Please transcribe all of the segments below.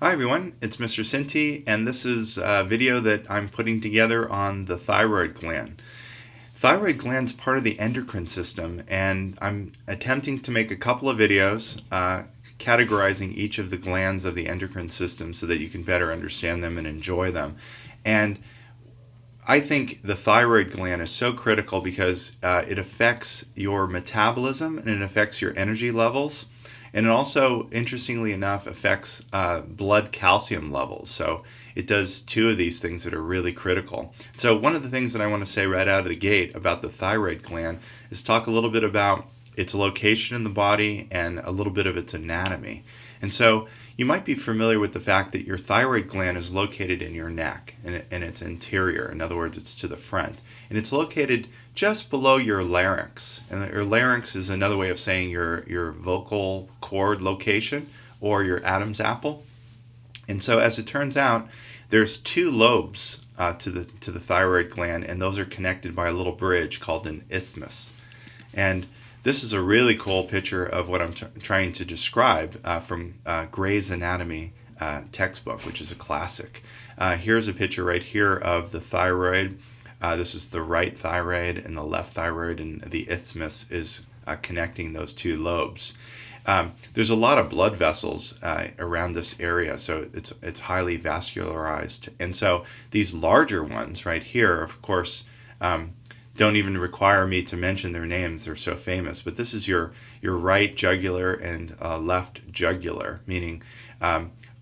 Hi everyone, it's Mr. Sinti, and this is a video that I'm putting together on the thyroid gland. Thyroid gland is part of the endocrine system, and I'm attempting to make a couple of videos categorizing each of the glands of the endocrine system so that you can better understand them and enjoy them. And I think the thyroid gland is so critical because it affects your metabolism and it affects your energy levels. And it also, interestingly enough, affects blood calcium levels. So it does two of these things that are really critical. So one of the things that I want to say right out of the gate about the thyroid gland is talk a little bit about its location in the body and a little bit of its anatomy. And so you might be familiar with the fact that your thyroid gland is located in your neck and it's interior. In other words, it's to the front. And it's located just below your larynx. And your larynx is another way of saying your vocal cord location or your Adam's apple. And so as it turns out, there's two lobes to the thyroid gland, and those are connected by a little bridge called an isthmus. And this is a really cool picture of what I'm trying to describe from Gray's Anatomy textbook, which is a classic. Here's a picture right here of the thyroid. This is the right thyroid and the left thyroid, and the isthmus is connecting those two lobes. There's a lot of blood vessels around this area, so it's highly vascularized. And so these larger ones right here, of course, don't even require me to mention their names. They're so famous. But this is your right jugular and left jugular, meaning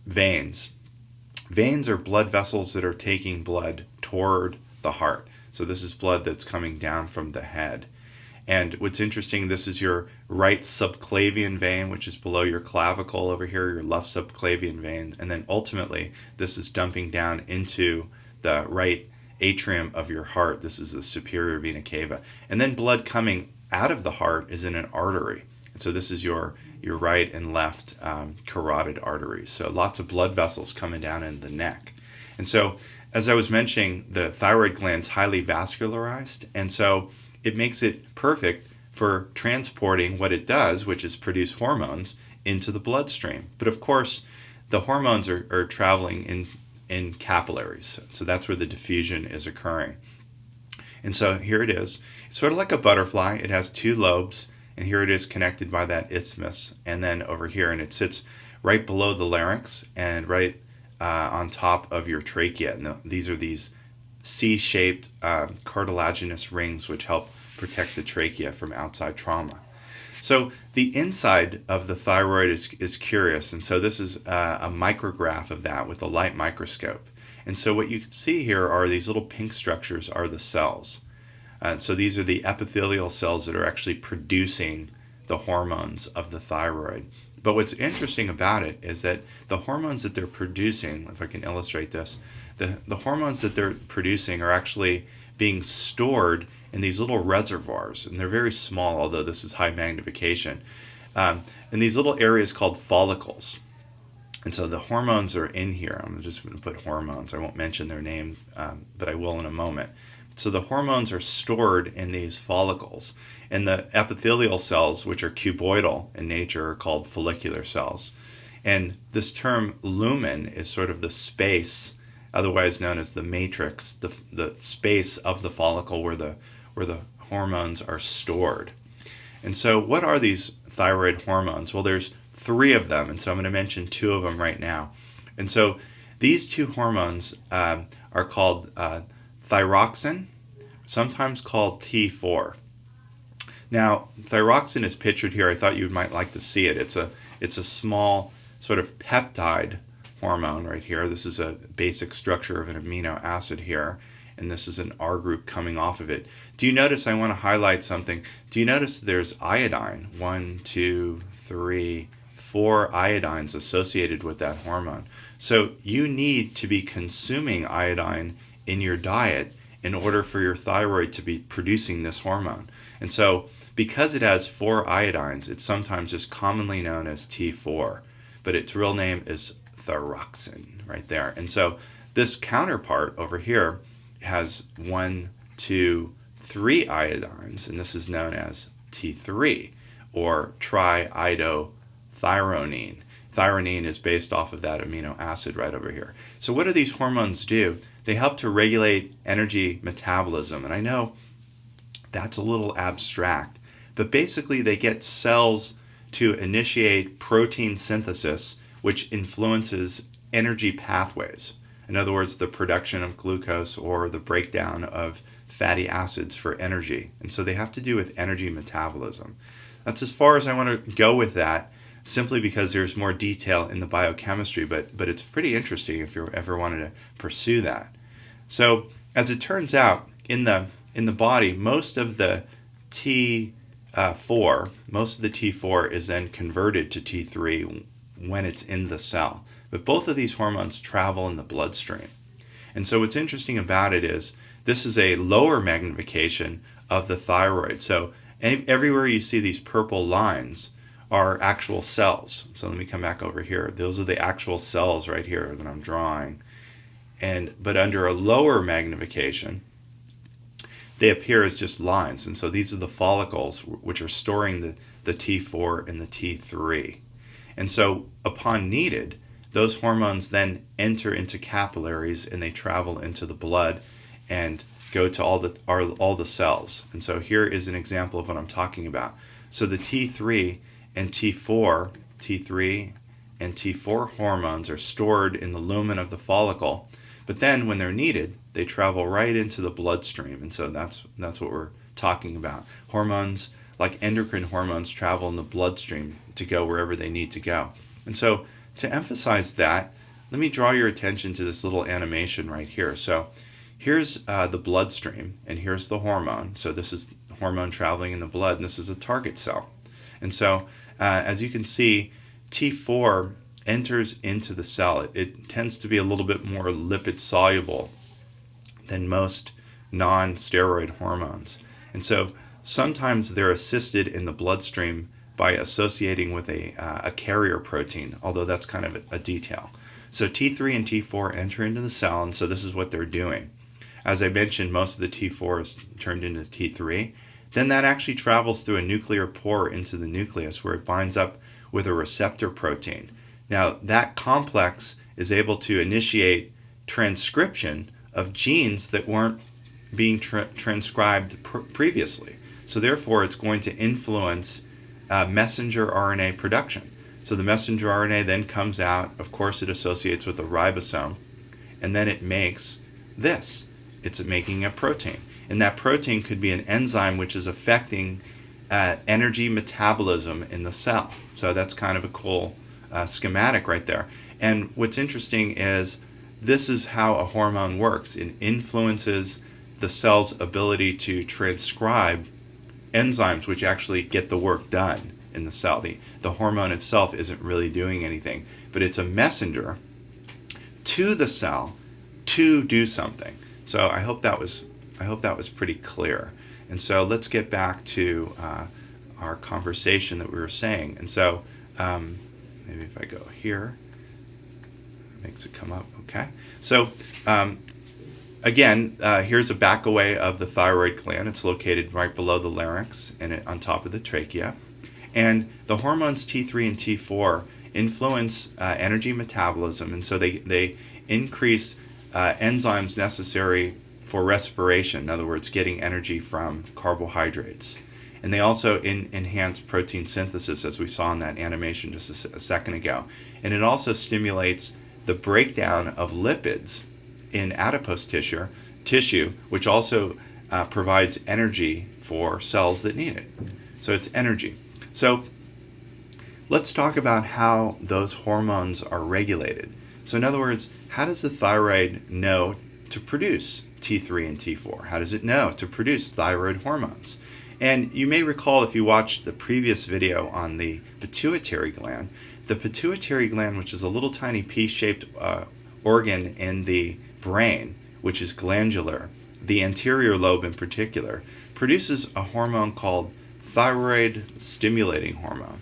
veins. Veins are blood vessels that are taking blood toward the heart. So this is blood that's coming down from the head. And what's interesting, this is your right subclavian vein, which is below your clavicle over here, your left subclavian vein. And then ultimately, this is dumping down into the right atrium of your heart. This is the superior vena cava. And then blood coming out of the heart is in an artery. And so this is your right and left carotid arteries. So lots of blood vessels coming down in the neck. And so, as I was mentioning, the thyroid gland is highly vascularized, and so it makes it perfect for transporting what it does, which is produce hormones, into the bloodstream. But of course, the hormones are traveling in capillaries, so that's where the diffusion is occurring. And so here it is. It's sort of like a butterfly. It has two lobes, and here it is connected by that isthmus, and then over here, and it sits right below the larynx and right on top of your trachea. And these are these C-shaped cartilaginous rings which help protect the trachea from outside trauma. So the inside of the thyroid is curious, and so this is a micrograph of that with a light microscope. And so what you can see here are these little pink structures are the cells. So these are the epithelial cells that are actually producing the hormones of the thyroid. But what's interesting about it is that the hormones that they're producing, if I can illustrate this, the hormones that they're producing are actually being stored in these little reservoirs, and they're very small, although this is high magnification, in these little areas called follicles. And so the hormones are in here. I'm just going to put hormones. I won't mention their name, but I will in a moment. So the hormones are stored in these follicles. And the epithelial cells, which are cuboidal in nature, are called follicular cells. And this term lumen is sort of the space, otherwise known as the matrix, the space of the follicle where the hormones are stored. And so what are these thyroid hormones? Well, there's three of them, and so I'm going to mention two of them right now. And so these two hormones are called thyroxine, sometimes called T4. Now, thyroxine is pictured here. I thought you might like to see it. It's a small sort of peptide hormone right here. This is a basic structure of an amino acid here, and this is an R group coming off of it. Do you notice, I want to highlight something. Do you notice there's iodine? 1, 2, 3, 4 iodines associated with that hormone. So you need to be consuming iodine in your diet in order for your thyroid to be producing this hormone. And so because it has 4 iodines, it's sometimes just commonly known as T4, but its real name is thyroxine right there. And so this counterpart over here has 1, 2, 3 iodines, and this is known as T3 or triiodothyronine. Thymine is based off of that amino acid right over here. So what do these hormones do? They help to regulate energy metabolism. And I know that's a little abstract, but basically they get cells to initiate protein synthesis, which influences energy pathways. In other words, the production of glucose or the breakdown of fatty acids for energy. And so they have to do with energy metabolism. That's as far as I want to go with that, simply because there's more detail in the biochemistry, but it's pretty interesting if you ever wanted to pursue that. So as it turns out, in the body, most of the T4 is then converted to T3 when it's in the cell. But both of these hormones travel in the bloodstream. And so what's interesting about it is this is a lower magnification of the thyroid. So everywhere you see these purple lines are actual cells. So let me come back over here. Those are the actual cells right here that I'm drawing. But under a lower magnification, they appear as just lines. And so these are the follicles which are storing the T4 and the T3. And so upon needed, those hormones then enter into capillaries and they travel into the blood and go to all the cells. And so here is an example of what I'm talking about. So the T3 and T4 hormones are stored in the lumen of the follicle, but then when they're needed, they travel right into the bloodstream. And so that's what we're talking about. Hormones, like endocrine hormones, travel in the bloodstream to go wherever they need to go. And so to emphasize that, let me draw your attention to this little animation right here. So here's the bloodstream, and here's the hormone. So this is the hormone traveling in the blood, and this is a target cell. And so as you can see, T4 enters into the cell. It tends to be a little bit more lipid soluble than most non-steroid hormones. And so sometimes they're assisted in the bloodstream by associating with a carrier protein, although that's kind of a detail. So T3 and T4 enter into the cell, and so this is what they're doing. As I mentioned, most of the T4 is turned into T3. Then that actually travels through a nuclear pore into the nucleus, where it binds up with a receptor protein. Now, that complex is able to initiate transcription of genes that weren't being transcribed previously. So therefore, it's going to influence messenger RNA production. So the messenger RNA then comes out. Of course, it associates with a ribosome, and then it makes this. It's making a protein. And that protein could be an enzyme which is affecting energy metabolism in the cell. So that's kind of a cool schematic right there. And what's interesting is this is how a hormone works. It influences the cell's ability to transcribe enzymes which actually get the work done in the cell. The hormone itself isn't really doing anything, but it's a messenger to the cell to do something. So I hope that was pretty clear. And so let's get back to our conversation that we were saying. And so maybe if I go here, it makes it come up. Okay. So again, here's a back away of the thyroid gland. It's located right below the larynx and on top of the trachea. And the hormones T3 and T4 influence energy metabolism, and so they increase enzymes necessary for respiration, in other words, getting energy from carbohydrates. And they also enhance protein synthesis, as we saw in that animation just a second ago. And it also stimulates the breakdown of lipids in adipose tissue, which also provides energy for cells that need it. So it's energy. So let's talk about how those hormones are regulated. So in other words, how does the thyroid know to produce T3 and T4? How does it know to produce thyroid hormones? And you may recall, if you watched the previous video on the pituitary gland, which is a little tiny pea-shaped organ in the brain, which is glandular, the anterior lobe in particular, produces a hormone called thyroid stimulating hormone.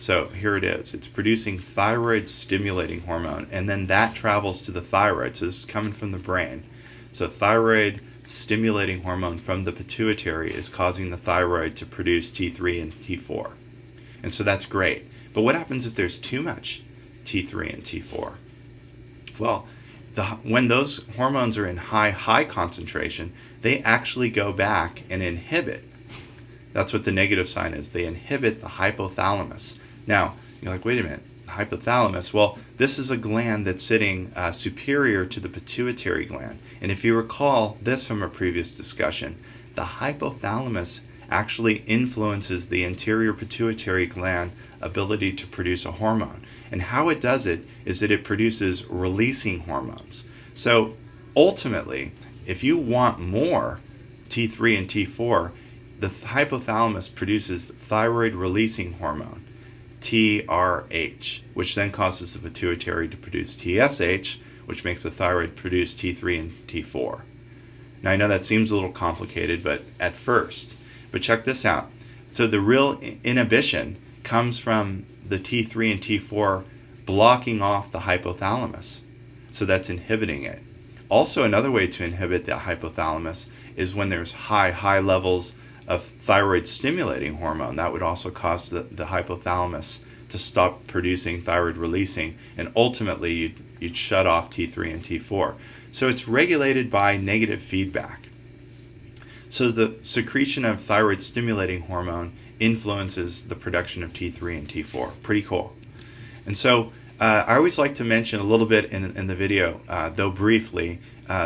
So here it is. It's producing thyroid stimulating hormone, and then that travels to the thyroid. So this is coming from the brain. So thyroid stimulating hormone from the pituitary is causing the thyroid to produce T3 and T4. And so that's great. But what happens if there's too much T3 and T4. Well, when those hormones are in high concentration, they actually go back and inhibit. That's what the negative sign is. They inhibit the hypothalamus. Now, you're like, wait a minute, hypothalamus? Well, this is a gland that's sitting superior to the pituitary gland. And if you recall this from a previous discussion, the hypothalamus actually influences the anterior pituitary gland ability to produce a hormone. And how it does it is that it produces releasing hormones. So ultimately, if you want more T3 and T4, the hypothalamus produces thyroid releasing hormone, TRH, which then causes the pituitary to produce TSH, which makes the thyroid produce T3 and T4. Now I know that seems a little complicated, but check this out. So the real inhibition comes from the T3 and T4 blocking off the hypothalamus. So that's inhibiting it. Also, another way to inhibit the hypothalamus is when there's high levels of thyroid stimulating hormone. That would also cause the hypothalamus to stop producing thyroid releasing, and ultimately you'd shut off T3 and T4. So it's regulated by negative feedback. So the secretion of thyroid stimulating hormone influences the production of T3 and T4. Pretty cool. And so I always like to mention a little bit in the video, though briefly,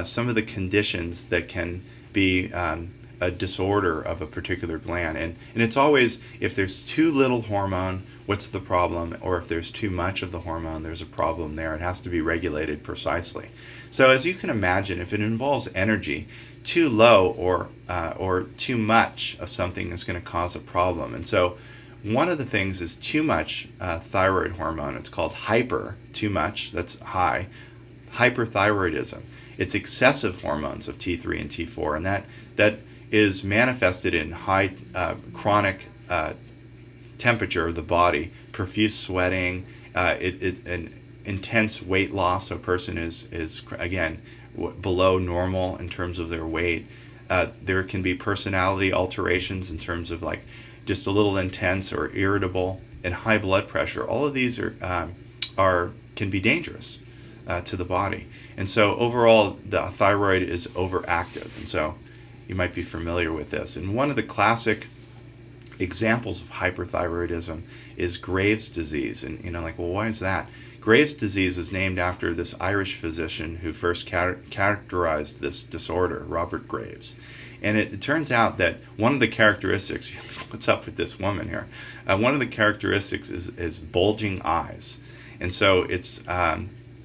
some of the conditions that can be a disorder of a particular gland. And it's always, if there's too little hormone, what's the problem? Or if there's too much of the hormone, there's a problem there. It has to be regulated precisely. So as you can imagine, if it involves energy, too low or too much of something is going to cause a problem. And so one of the things is too much thyroid hormone. It's called too much, that's high, hyperthyroidism. It's excessive hormones of T3 and T4, and that is manifested in high chronic temperature of the body, profuse sweating, an intense weight loss. So a person is again below normal in terms of their weight. There can be personality alterations in terms of like just a little intense or irritable, and high blood pressure. All of these can be dangerous to the body. And so overall, the thyroid is overactive. And so you might be familiar with this. And one of the classic examples of hyperthyroidism is Graves' disease. And like, well, why is that? Graves' disease is named after this Irish physician who first characterized this disorder, Robert Graves. And it turns out that one of the characteristics, what's up with this woman here? One of the characteristics is bulging eyes. And so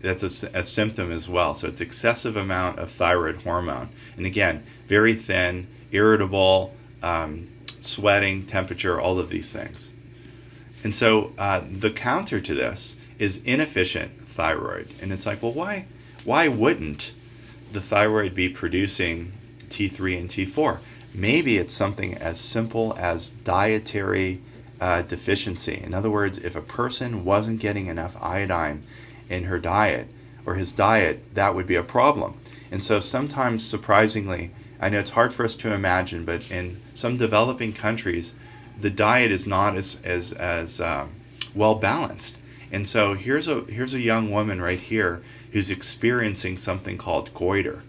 that's a symptom as well. So it's excessive amount of thyroid hormone. And again, very thin, irritable, sweating, temperature, all of these things. And so the counter to this is inefficient thyroid. And it's like, well, why wouldn't the thyroid be producing T3 and T4? Maybe it's something as simple as dietary deficiency. In other words, if a person wasn't getting enough iodine in her diet or his diet, that would be a problem. And so sometimes, surprisingly, I know it's hard for us to imagine, but in some developing countries, the diet is not as well balanced. And so here's a young woman right here who's experiencing something called goiter.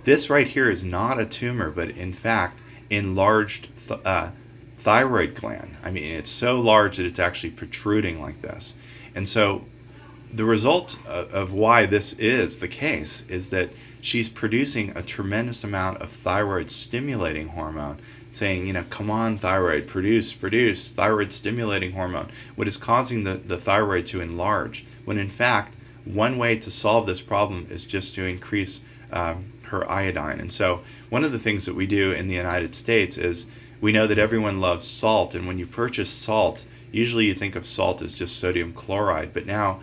This right here is not a tumor, but in fact, enlarged thyroid gland. I mean, it's so large that it's actually protruding like this. And so the result of why this is the case is that she's producing a tremendous amount of thyroid stimulating hormone, saying, come on, thyroid, produce thyroid stimulating hormone, what is causing the thyroid to enlarge, when in fact, one way to solve this problem is just to increase her iodine. And so one of the things that we do in the United States is we know that everyone loves salt, and when you purchase salt, usually you think of salt as just sodium chloride, but now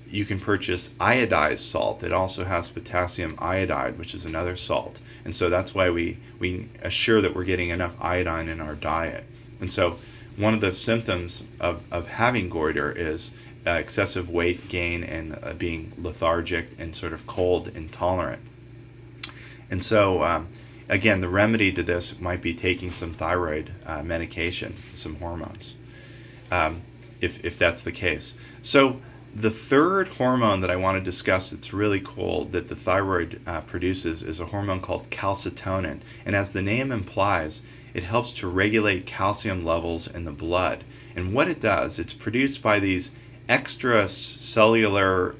you can purchase iodized salt that also has potassium iodide, which is another salt. And so that's why we assure that we're getting enough iodine in our diet. And so one of the symptoms of having goiter is excessive weight gain and being lethargic and sort of cold intolerant. And so again, the remedy to this might be taking some thyroid medication, some hormones, if that's the case. So The third hormone that I want to discuss that's really cool that the thyroid produces is a hormone called calcitonin. And as the name implies, it helps to regulate calcium levels in the blood. And what it does, it's produced by these extracellular,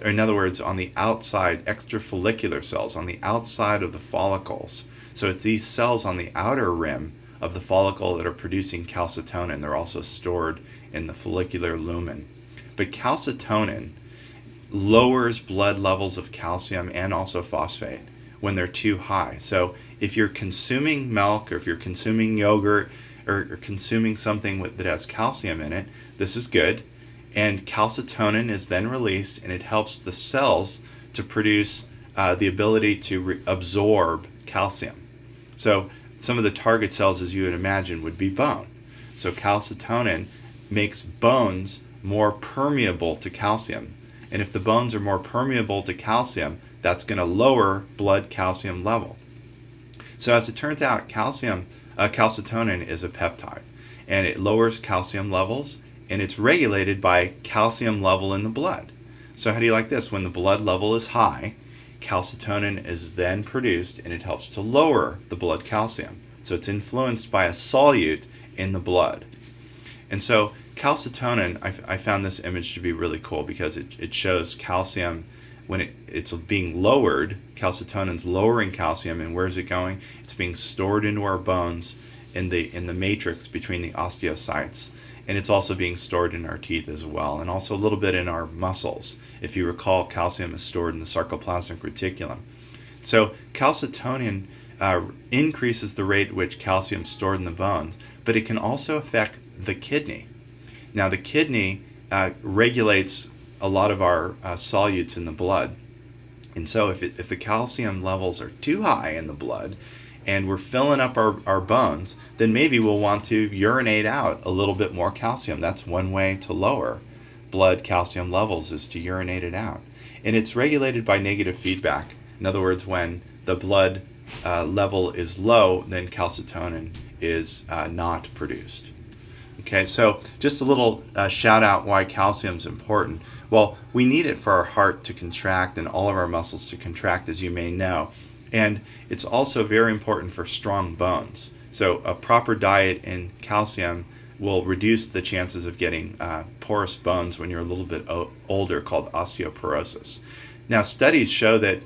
in other words, on the outside, extrafollicular cells, on the outside of the follicles. So it's these cells on the outer rim of the follicle that are producing calcitonin. They're also stored in the follicular lumen. But calcitonin lowers blood levels of calcium and also phosphate when they're too high. So if you're consuming milk, or if you're consuming yogurt, or consuming something that has calcium in it, this is good. And calcitonin is then released, and it helps the cells to produce the ability to absorb calcium. So some of the target cells, as you would imagine, would be bone. So calcitonin makes bones more permeable to calcium. And if the bones are more permeable to calcium, that's going to lower blood calcium level. So as it turns out, calcitonin is a peptide, and it lowers calcium levels, and it's regulated by calcium level in the blood. So how do you like this? When the blood level is high, calcitonin is then produced, and it helps to lower the blood calcium. So it's influenced by a solute in the blood. And so calcitonin, I found this image to be really cool because it shows calcium when it's being lowered. Calcitonin's lowering calcium, and where's it going? It's being stored into our bones in the matrix between the osteocytes, and it's also being stored in our teeth as well, and also a little bit in our muscles. If you recall, calcium is stored in the sarcoplasmic reticulum. So calcitonin increases the rate at which calcium is stored in the bones, but it can also affect the kidney. Now, the kidney regulates a lot of our solutes in the blood. And so if the calcium levels are too high in the blood and we're filling up our bones, then maybe we'll want to urinate out a little bit more calcium. That's one way to lower blood calcium levels, is to urinate it out. And it's regulated by negative feedback. In other words, when the blood level is low, then calcitonin is not produced. Okay, so just a little shout out why calcium is important. Well, we need it for our heart to contract and all of our muscles to contract, as you may know. And it's also very important for strong bones. So a proper diet in calcium will reduce the chances of getting porous bones when you're a little bit older, called osteoporosis. Now, studies show that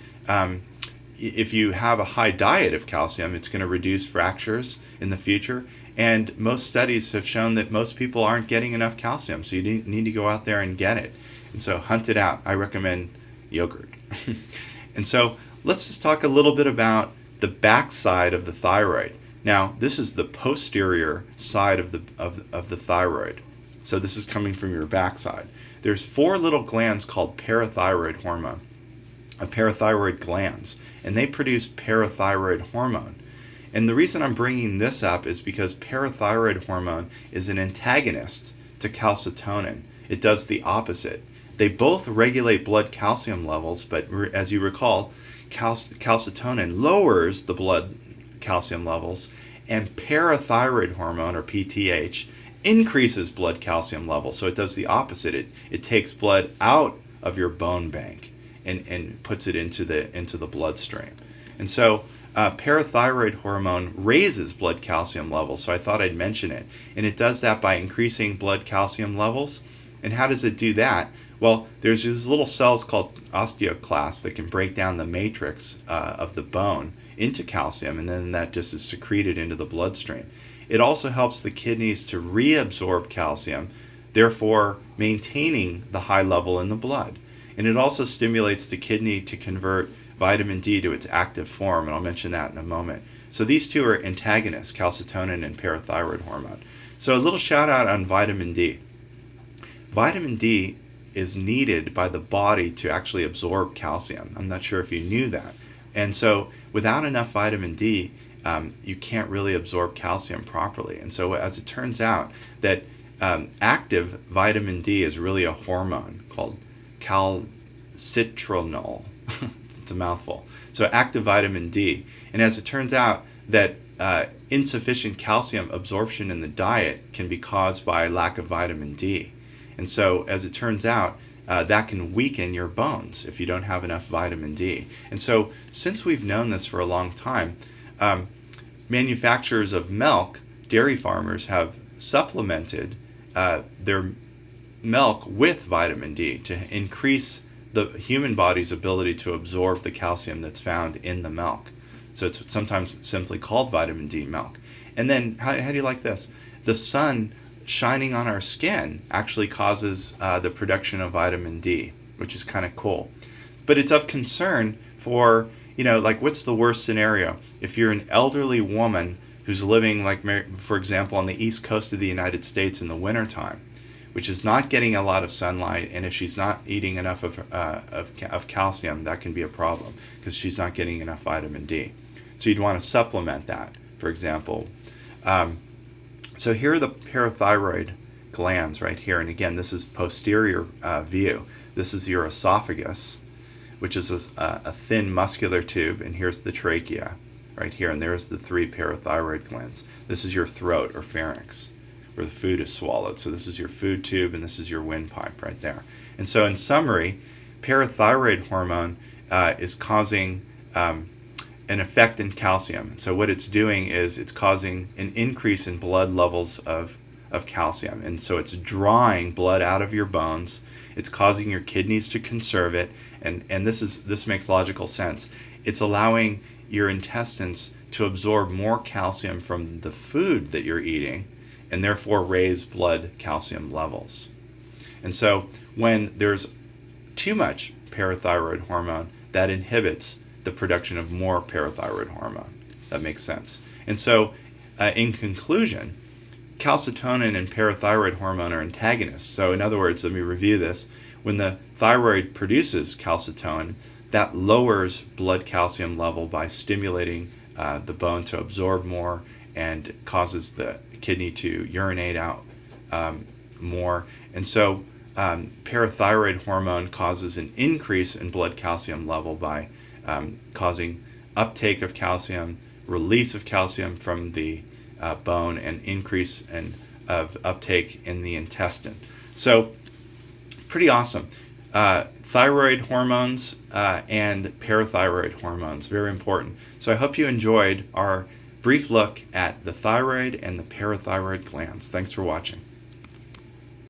if you have a high diet of calcium, it's going to reduce fractures in the future. And most studies have shown that most people aren't getting enough calcium, so you need to go out there and get it. And so hunt it out. I recommend yogurt. And so let's just talk a little bit about the back side of the thyroid. Now, this is the posterior side of the thyroid. So this is coming from your backside. There's 4 little glands called parathyroid glands, and they produce parathyroid hormone. And the reason I'm bringing this up is because parathyroid hormone is an antagonist to calcitonin. It does the opposite. They both regulate blood calcium levels, but as you recall, calcitonin lowers the blood calcium levels, and parathyroid hormone, or PTH, increases blood calcium levels. So it does the opposite. It takes blood out of your bone bank and puts it into the bloodstream. And so parathyroid hormone raises blood calcium levels, so I thought I'd mention it. And it does that by increasing blood calcium levels. And how does it do that? Well, there's these little cells called osteoclasts that can break down the matrix of the bone into calcium, and then that just is secreted into the bloodstream. It also helps the kidneys to reabsorb calcium, therefore maintaining the high level in the blood. And it also stimulates the kidney to convert vitamin D to its active form, and I'll mention that in a moment. So these two are antagonists, calcitonin and parathyroid hormone. So a little shout out on vitamin D. Vitamin D is needed by the body to actually absorb calcium. I'm not sure if you knew that. And so without enough vitamin D, you can't really absorb calcium properly. And so as it turns out that active vitamin D is really a hormone called calcitriol. It's a mouthful. So active vitamin D. And as it turns out that insufficient calcium absorption in the diet can be caused by lack of vitamin D. And so, as it turns out, that can weaken your bones if you don't have enough vitamin D. And so, since we've known this for a long time, manufacturers of milk, dairy farmers, have supplemented their milk with vitamin D to increase the human body's ability to absorb the calcium that's found in the milk. So it's sometimes simply called vitamin D milk. And then, how do you like this? The sun shining on our skin actually causes the production of vitamin D, which is kind of cool. But it's of concern for, like, what's the worst scenario? If you're an elderly woman who's living, like, for example, on the east coast of the United States in the wintertime, which is not getting a lot of sunlight, and if she's not eating enough of calcium, that can be a problem because she's not getting enough vitamin D. So you'd want to supplement that, for example. So here are the parathyroid glands right here. And again, this is posterior view. This is your esophagus, which is a thin muscular tube. And here's the trachea right here. And there's the 3 parathyroid glands. This is your throat or pharynx, where the food is swallowed. So this is your food tube, and this is your windpipe right there. And so in summary, parathyroid hormone is causing an effect in calcium. So what it's doing is it's causing an increase in blood levels of calcium. And so it's drawing blood out of your bones. It's causing your kidneys to conserve it. And this makes logical sense. It's allowing your intestines to absorb more calcium from the food that you're eating, and therefore raise blood calcium levels. And so when there's too much parathyroid hormone, that inhibits the production of more parathyroid hormone. That makes sense. And so, in conclusion, calcitonin and parathyroid hormone are antagonists. So in other words, let me review this. When the thyroid produces calcitonin, that lowers blood calcium level by stimulating the bone to absorb more and causes the kidney to urinate out more. And so parathyroid hormone causes an increase in blood calcium level by causing uptake of calcium, release of calcium from the bone, and increase of uptake in the intestine. So pretty awesome. Thyroid hormones and parathyroid hormones, very important. So I hope you enjoyed our brief look at the thyroid and the parathyroid glands. Thanks for watching.